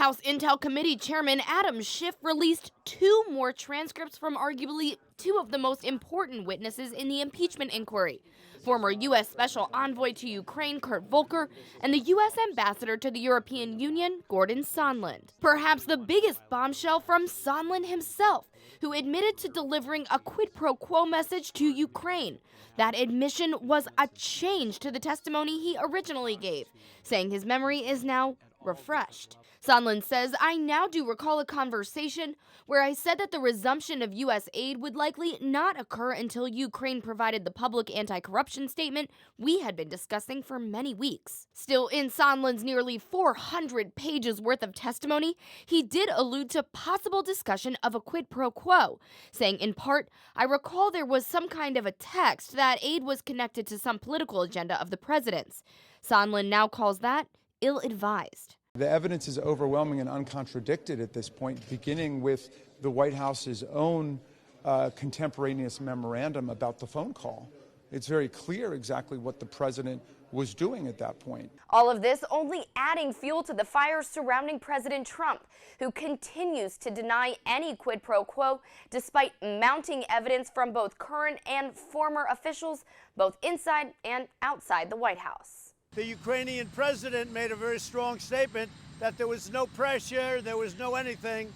House Intel Committee Chairman Adam Schiff released 2 more transcripts from arguably 2 of the most important witnesses in the impeachment inquiry: former U.S. Special Envoy to Ukraine Kurt Volker and the U.S. Ambassador to the European Union Gordon Sondland. Perhaps the biggest bombshell from Sondland himself, who admitted to delivering a quid-pro-quo message to Ukraine. That admission was a change to the testimony he originally gave, saying his memory is now refreshed. Sondland says, "I now do recall a conversation where I said that the resumption of U.S. aid would likely not occur until Ukraine provided the public anti-corruption statement we had been discussing for many weeks." Still, in Sondland's nearly 400 pages worth of testimony, he did allude to possible discussion of a quid pro quo, saying in part, "I recall there was some kind of a text that aid was connected to some political agenda of the president's." Sondland now calls that ill-advised. The evidence is overwhelming and uncontradicted at this point, beginning with the White House's own contemporaneous memorandum about the phone call. It's very clear exactly what the president was doing at that point. All of this only adding fuel to the fire surrounding President Trump, who continues to deny any quid pro quo despite mounting evidence from both current and former officials, both inside and outside the White House. The Ukrainian president made a very strong statement that there was no pressure, there was no anything,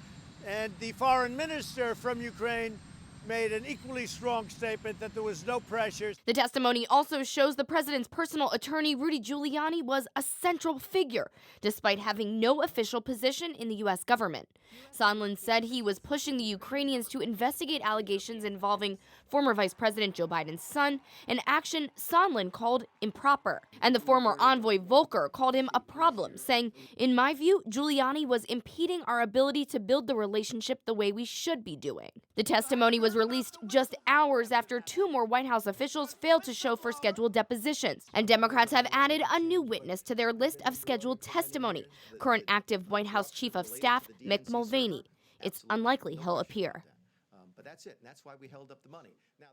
and the foreign minister from Ukraine made an equally strong statement that there was no pressure. The testimony also shows the president's personal attorney, Rudy Giuliani, was a central figure, despite having no official position in the U.S. government. Sondland said he was pushing the Ukrainians to investigate allegations involving former Vice President Joe Biden's son, an action Sondland called improper. And the former envoy Volker called him a problem, saying, "In my view, Giuliani was impeding our ability to build the relationship the way we should be doing." The testimony was released just hours after 2 more White House officials failed to show for scheduled depositions, and Democrats have added a new witness to their list of scheduled testimony, current active White House Chief of Staff Mick Mulvaney. It's unlikely he'll appear. But that's it, and that's why we held up the money. Now,